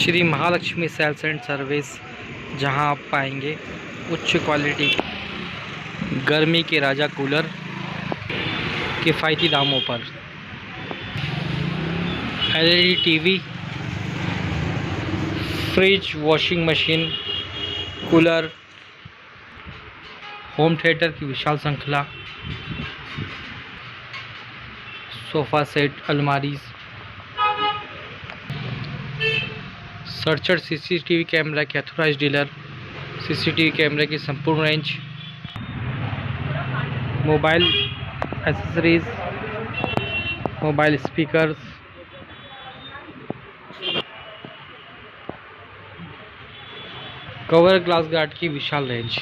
Shri Mahalakshmi sales and service, जहां आप पाएंगे उच्च क्वालिटी गर्मी के राजा कूलर किफ़ायती दामों पर, LED TV, fridge, washing machine, cooler, home theatre की विशाल श्रृंखला, सोफ़ा सेट, अलमारीज, सर्चर सीसीटीवी कैमरा के अथोराइज डीलर, सीसीटीवी कैमरे की संपूर्ण range, mobile accessories, mobile speakers, cover glass guard की विशाल range.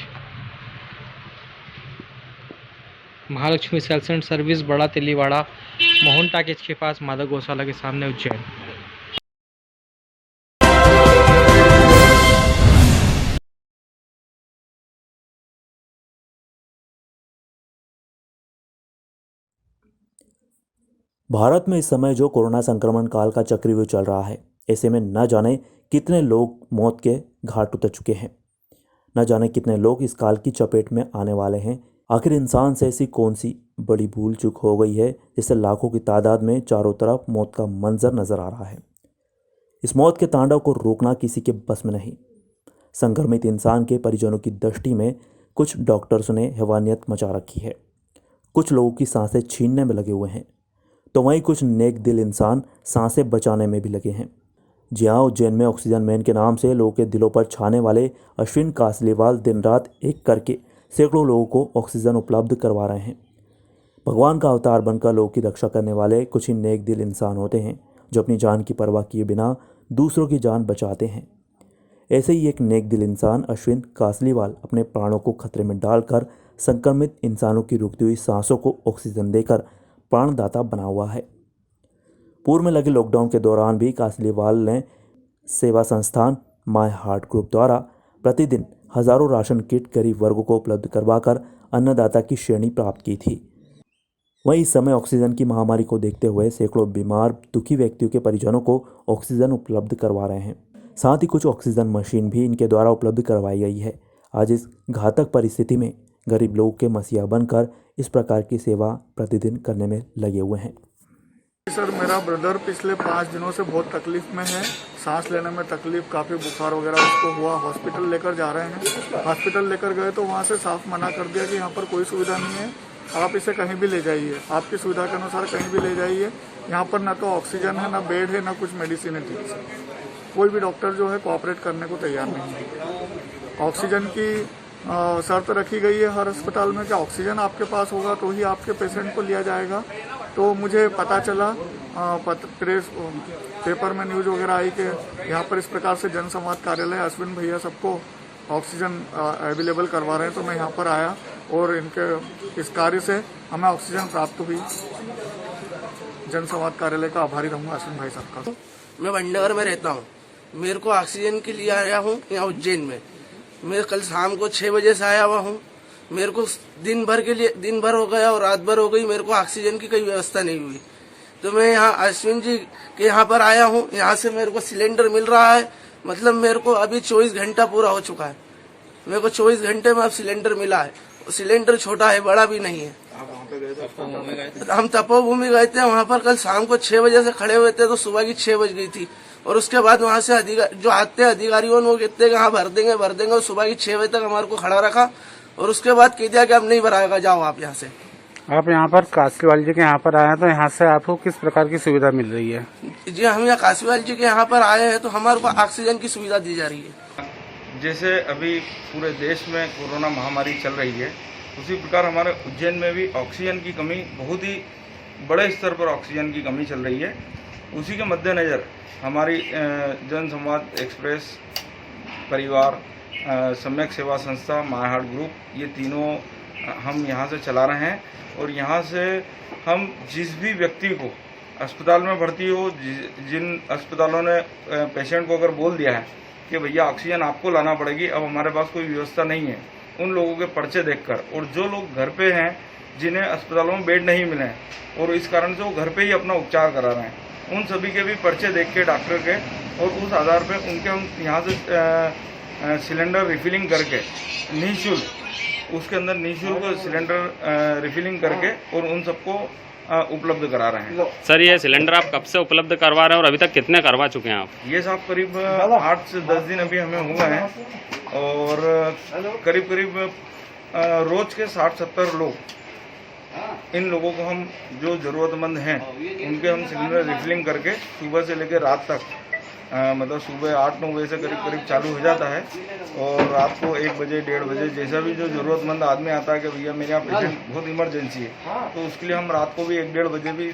Mahalaxmi sales and service, Bada Teliwada, Mohan talkies के पास, माधव गौशाला के सामने, उज्जैन। भारत में इस समय जो कोरोना संक्रमण काल का चक्रव्यूह चल रहा है, ऐसे में न जाने कितने लोग मौत के घाट उतर चुके हैं, न जाने कितने लोग इस काल की चपेट में आने वाले हैं। आखिर इंसान से ऐसी कौन सी बड़ी भूल चूक हो गई है जिससे लाखों की तादाद में चारों तरफ मौत का मंजर नजर आ रहा है। इस मौत के तांडव को रोकना किसी के बस में नहीं। संक्रमित इंसान के परिजनों की दृष्टि में कुछ डॉक्टर्स ने हैवानियत मचा रखी है, कुछ लोगों की सांसें छीनने में लगे हुए हैं, तो वहीं कुछ नेक दिल इंसान सांसें बचाने में भी लगे हैं। जी हाँ, उज्जैन में ऑक्सीजन मैन के नाम से लोगों के दिलों पर छाने वाले अश्विन कासलीवाल दिन रात एक करके सैकड़ों लोगों को ऑक्सीजन उपलब्ध करवा रहे हैं। भगवान का अवतार बनकर लोगों की रक्षा करने वाले कुछ ही नेक दिल इंसान होते हैं जो अपनी जान की परवाह किए बिना दूसरों की जान बचाते हैं। ऐसे ही एक नेक दिल इंसान अश्विन कासलीवाल अपने प्राणों को खतरे में डालकर संक्रमित इंसानों की रुकती हुई सांसों को ऑक्सीजन देकर प्राणदाता बना हुआ है। पूर्व में लगे लॉकडाउन के दौरान भी कासलीवाल ने सेवा संस्थान माय हार्ट ग्रुप द्वारा प्रतिदिन हजारों राशन किट गरीब वर्गों को उपलब्ध करवाकर अन्नदाता की श्रेणी प्राप्त की थी। वहीं इस समय ऑक्सीजन की महामारी को देखते हुए सैकड़ों बीमार दुखी व्यक्तियों के परिजनों को ऑक्सीजन उपलब्ध करवा रहे हैं। साथ ही कुछ ऑक्सीजन मशीन भी इनके द्वारा उपलब्ध करवाई गई है। आज इस घातक परिस्थिति में गरीब लोगों के मसीहा बनकर इस प्रकार की सेवा प्रतिदिन करने में लगे हुए हैं। सर, मेरा ब्रदर पिछले 5 दिनों से बहुत तकलीफ में है, सांस लेने में तकलीफ, काफ़ी बुखार वगैरह उसको हुआ। हॉस्पिटल लेकर जा रहे हैं। हॉस्पिटल लेकर गए तो वहाँ से साफ मना कर दिया कि यहाँ पर कोई सुविधा नहीं है, आप इसे कहीं भी ले जाइए, आपकी सुविधा के अनुसार कहीं भी ले जाइए। यहाँ पर ना तो ऑक्सीजन है, ना बेड है, ना कुछ मेडिसिन है ठीक से। कोई भी डॉक्टर जो है कोऑपरेट करने को तैयार नहीं है। ऑक्सीजन की शर्त रखी गई है हर अस्पताल में कि ऑक्सीजन आपके पास होगा तो ही आपके पेशेंट को लिया जाएगा। तो मुझे पता चला पेपर में न्यूज़ वगैरह आई कि यहाँ पर इस प्रकार से जन संवाद कार्यालय अश्विन भैया सबको ऑक्सीजन अवेलेबल करवा रहे हैं, तो मैं यहाँ पर आया और इनके इस कार्य से हमें ऑक्सीजन प्राप्त हुई। जन संवाद कार्यालय का आभारी रहूँगा अश्विन भाई साहब का। मैं भंडार में रहता हूँ, मेरे को ऑक्सीजन के लिए आया हूँ यहाँ उज्जैन में। मैं कल शाम को 6 बजे से आया हुआ हूँ। मेरे को दिन भर हो गया और रात भर हो गई, मेरे को ऑक्सीजन की कोई व्यवस्था नहीं हुई। तो मैं यहाँ अश्विन जी के यहाँ पर आया हूँ, यहाँ से मेरे को सिलेंडर मिल रहा है। मतलब मेरे को अभी 24 घंटा पूरा हो चुका है, मेरे को 24 घंटे में अब सिलेंडर मिला है। सिलेंडर छोटा है, बड़ा भी नहीं है। हम तपोभूमि गए थे, वहाँ पर कल शाम को 6 बजे से खड़े हुए थे तो सुबह की 6 बज गई थी। और उसके बाद वहाँ से जो आते अधिकारियों ने वो कहते हैं कि हाँ भर देंगे और सुबह की 6 बजे तक हमारे को खड़ा रखा और उसके बाद कह दिया कि अब नहीं भराएगा, जाओ आप यहाँ से। आप यहाँ पर कासलीवाल जी के यहाँ पर आए हैं, तो यहाँ से आपको किस प्रकार की सुविधा मिल रही है? जी, हम यहाँ कासलीवाल जी के यहाँ पर आए हैं तो हमारे को ऑक्सीजन की सुविधा दी जा रही है। जैसे अभी पूरे देश में कोरोना महामारी चल रही है, उसी प्रकार हमारे उज्जैन में भी ऑक्सीजन की कमी, बहुत ही बड़े स्तर पर ऑक्सीजन की कमी चल रही है। उसी के मद्देनज़र हमारी जन संवाद एक्सप्रेस परिवार, सम्यक सेवा संस्था, माय हार्ट ग्रुप, ये तीनों हम यहाँ से चला रहे हैं। और यहाँ से हम जिस भी व्यक्ति को अस्पताल में भर्ती हो, जिन अस्पतालों ने पेशेंट को अगर बोल दिया है कि भैया ऑक्सीजन आपको लाना पड़ेगी, अब हमारे पास कोई व्यवस्था नहीं है, उन लोगों के पर्चे देखकर, और जो लोग घर पे हैं जिन्हें अस्पतालों में बेड नहीं मिले हैं और इस कारण से वो घर पे ही अपना उपचार करा रहे हैं, उन सभी के भी पर्चे देख के डॉक्टर के, और उस आधार पे उनके हम यहाँ से सिलेंडर रिफिलिंग करके निःशुल्क, उसके अंदर निःशुल्क सिलेंडर रिफिलिंग करके और उन सबको उपलब्ध करा रहे हैं। सर, ये सिलेंडर आप कब से उपलब्ध करवा रहे हैं और अभी तक कितने करवा चुके हैं आप? ये साहब करीब 8 से 10 दिन अभी हमें हुए हैं, और करीब रोज के 60-70 लोग, इन लोगों को हम जो ज़रूरतमंद हैं उनके हम सिलेंडर रिफिलिंग करके सुबह से लेकर रात तक, मतलब सुबह 8-9 बजे से करीब चालू हो जाता है, और रात को 1 बजे 1:30 बजे जैसा भी जो ज़रूरतमंद आदमी आता है कि भैया मेरे यहाँ पेशेंट बहुत इमरजेंसी है, तो उसके लिए हम रात को भी 1-1:30 बजे भी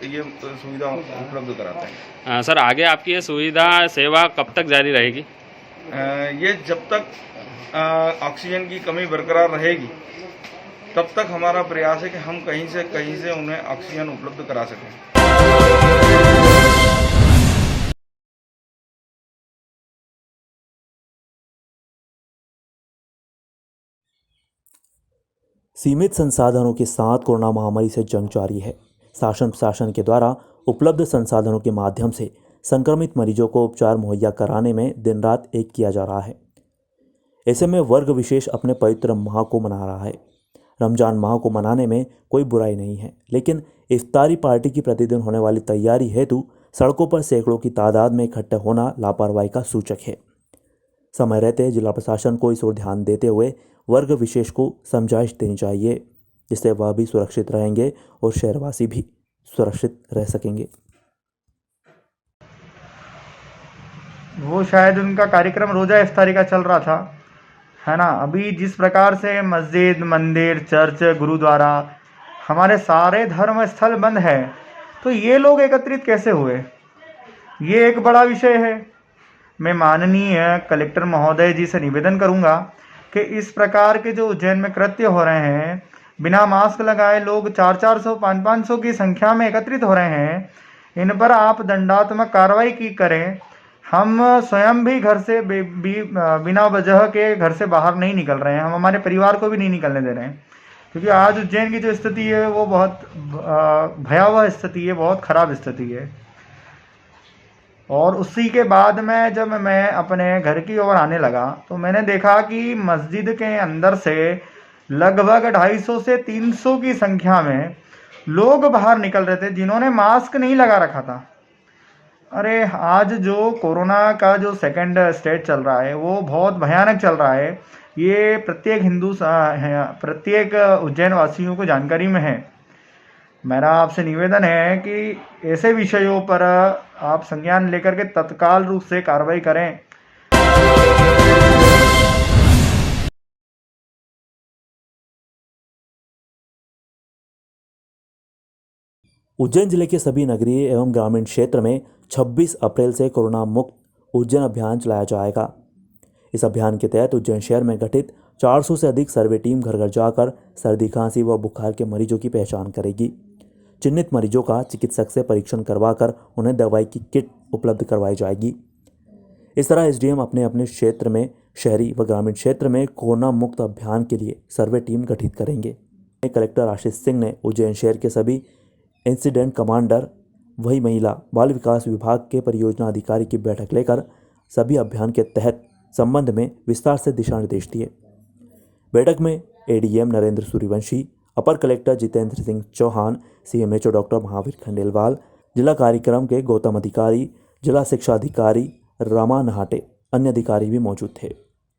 ये सुविधा उपलब्ध कराते हैं। सर, आगे आपकी ये सुविधा सेवा कब तक जारी रहेगी? ये जब तक ऑक्सीजन की कमी बरकरार रहेगी तब तक हमारा प्रयास है कि हम कहीं से उन्हें ऑक्सीजन उपलब्ध करा सकें। सीमित संसाधनों के साथ कोरोना महामारी से जंग जारी है। शासन प्रशासन के द्वारा उपलब्ध संसाधनों के माध्यम से संक्रमित मरीजों को उपचार मुहैया कराने में दिन रात एक किया जा रहा है। ऐसे में वर्ग विशेष अपने पवित्र माह को मना रहा है। रमजान माह को मनाने में कोई बुराई नहीं है, लेकिन इफ्तारी पार्टी की प्रतिदिन होने वाली तैयारी हेतु सड़कों पर सैकड़ों की तादाद में इकट्ठे होना लापरवाही का सूचक है। समय रहते जिला प्रशासन को इस ओर ध्यान देते हुए वर्ग विशेष को समझाइश देनी चाहिए, जिससे वह भी सुरक्षित रहेंगे और शहरवासी भी सुरक्षित रह सकेंगे। वो शायद उनका कार्यक्रम रोज़ा इफ्तारी का चल रहा था, है ना। अभी जिस प्रकार से मस्जिद, मंदिर, चर्च, गुरुद्वारा, हमारे सारे धर्म स्थल बंद है, तो ये लोग एकत्रित कैसे हुए, ये एक बड़ा विषय है। मैं माननीय कलेक्टर महोदय जी से निवेदन करूंगा कि इस प्रकार के जो उज्जैन में कृत्य हो रहे हैं, बिना मास्क लगाए लोग 400-400, 500-500 की संख्या में एकत्रित हो रहे हैं, इन पर आप दंडात्मक कार्रवाई की करें। हम स्वयं भी घर से बिना वजह के घर से बाहर नहीं निकल रहे हैं, हम हमारे परिवार को भी नहीं निकलने दे रहे हैं, क्योंकि आज उज्जैन की जो स्थिति है वो बहुत भयावह स्थिति है, बहुत ख़राब स्थिति है। और उसी के बाद में जब मैं अपने घर की ओर आने लगा तो मैंने देखा कि मस्जिद के अंदर से लगभग 250 से 300 की संख्या में लोग बाहर निकल रहे थे, जिन्होंने मास्क नहीं लगा रखा था। अरे आज जो कोरोना का जो सेकंड स्टेज चल रहा है वो बहुत भयानक चल रहा है, ये प्रत्येक उज्जैन वासियों को जानकारी में है। मेरा आपसे निवेदन है कि ऐसे विषयों पर आप संज्ञान लेकर के तत्काल रूप से कार्रवाई करें। उज्जैन जिले के सभी नगरीय एवं ग्रामीण क्षेत्र में 26 अप्रैल से कोरोना मुक्त उज्जैन अभियान चलाया जाएगा। इस अभियान के तहत उज्जैन शहर में गठित 400 से अधिक सर्वे टीम घर घर जाकर सर्दी, खांसी व बुखार के मरीजों की पहचान करेगी। चिन्हित मरीजों का चिकित्सक से परीक्षण करवाकर उन्हें दवाई की किट उपलब्ध करवाई जाएगी। इस तरह एसडीएम अपने अपने क्षेत्र में, शहरी व ग्रामीण क्षेत्र में कोरोना मुक्त अभियान के लिए सर्वे टीम गठित करेंगे। कलेक्टर आशीष सिंह ने उज्जैन शहर के सभी इंसिडेंट कमांडर, वही महिला बाल विकास विभाग के परियोजना अधिकारी की बैठक लेकर सभी अभियान के तहत संबंध में विस्तार से दिशा निर्देश दिए। बैठक में एडीएम नरेंद्र सूर्यवंशी, अपर collector Jitendra Singh Chauhan, CMHO doctor Mahavir Khandelwal, जिला कार्यक्रम के गौतम अधिकारी, जिला शिक्षा अधिकारी रमा नहाटे, अन्य अधिकारी भी मौजूद थे।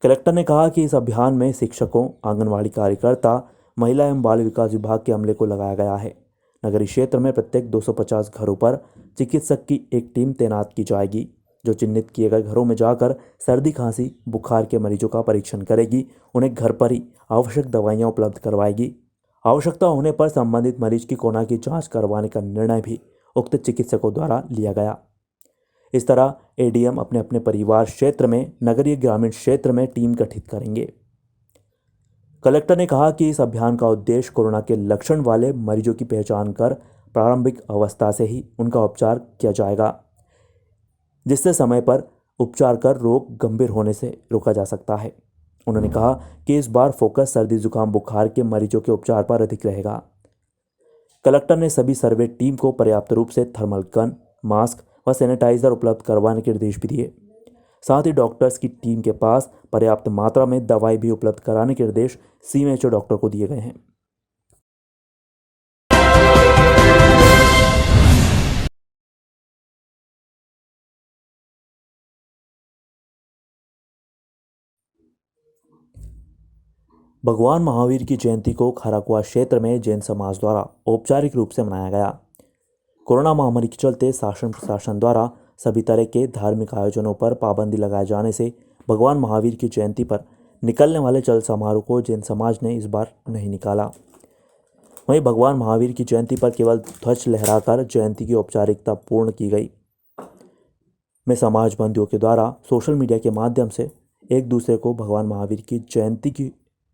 कलेक्टर ने कहा कि इस अभियान में शिक्षकों, आंगनवाड़ी कार्यकर्ता, महिला एवं बाल विकास विभाग के अमले को लगाया गया है। नगरीय क्षेत्र में प्रत्येक 250 घरों पर चिकित्सक की एक टीम तैनात की जाएगी, जो चिन्हित किए गए घरों में जाकर सर्दी, खांसी, बुखार के मरीजों का परीक्षण करेगी, उन्हें घर पर ही आवश्यक दवाइयाँ उपलब्ध करवाएगी। आवश्यकता होने पर संबंधित मरीज की कोरोना की जांच करवाने का निर्णय भी उक्त चिकित्सकों द्वारा लिया गया। इस तरह एडीएम अपने अपने परिवार क्षेत्र में, नगरीय ग्रामीण क्षेत्र में टीम गठित करेंगे। कलेक्टर ने कहा कि इस अभियान का उद्देश्य कोरोना के लक्षण वाले मरीजों की पहचान कर प्रारंभिक अवस्था से ही उनका उपचार किया जाएगा, जिससे समय पर उपचार कर रोग गंभीर होने से रोका जा सकता है। उन्होंने कहा कि इस बार फोकस सर्दी, जुकाम, बुखार के मरीजों के उपचार पर अधिक रहेगा। कलेक्टर ने सभी सर्वे टीम को पर्याप्त रूप से थर्मल गन, मास्क व सैनिटाइजर उपलब्ध करवाने के निर्देश भी दिए। साथ ही डॉक्टर्स की टीम के पास पर्याप्त मात्रा में दवाई भी उपलब्ध कराने के निर्देश सीएमएचओ डॉक्टर को दिए गए हैं। भगवान महावीर की जयंती को खराकुआ क्षेत्र में जैन समाज द्वारा औपचारिक रूप से मनाया गया। कोरोना महामारी के चलते शासन प्रशासन द्वारा सभी तरह के धार्मिक आयोजनों पर पाबंदी लगाए जाने से भगवान महावीर की जयंती पर निकलने वाले चल समारोह को जैन समाज ने इस बार नहीं निकाला। वहीं भगवान महावीर की जयंती पर केवल ध्वज लहराकर जयंती की औपचारिकता पूर्ण की गई। में समाज बंदियों के द्वारा सोशल मीडिया के माध्यम से एक दूसरे को भगवान महावीर की जयंती की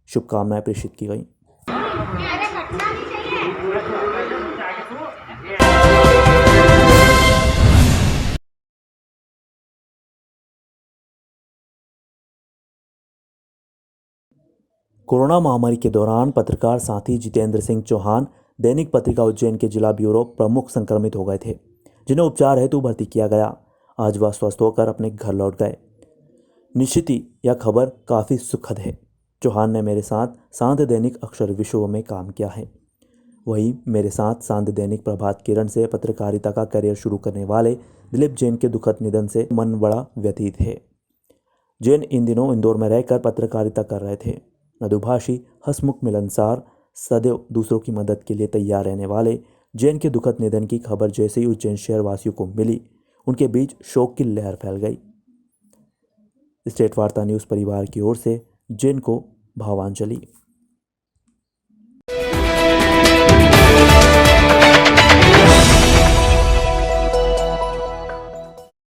शुभकामनाएं प्रेषित की गई। कोरोना महामारी के दौरान पत्रकार साथी जितेंद्र सिंह चौहान दैनिक पत्रिका उज्जैन के जिला ब्यूरो प्रमुख संक्रमित हो गए थे, जिन्हें उपचार हेतु भर्ती किया गया। आज वह स्वस्थ होकर अपने घर लौट गए। निश्चित ही यह खबर काफ़ी सुखद है। चौहान ने मेरे साथ सांध दैनिक अक्षर विश्व में काम किया है। वहीं मेरे साथ सांध दैनिक प्रभात किरण से पत्रकारिता का करियर शुरू करने वाले दिलीप जैन के दुखद निधन से मन बड़ा व्यथित है। जैन इन दिनों इंदौर में रहकर पत्रकारिता कर रहे थे। मधुभाषी, हंसमुख, मिलनसार, सदैव दूसरों की मदद के लिए तैयार रहने वाले जैन के दुखद निधन की खबर जैसे ही उज्जैन शहर वासियों को मिली, उनके बीच शोक की लहर फैल गई। स्टेट वार्ता न्यूज़ परिवार की ओर से जैन को भावांजलि।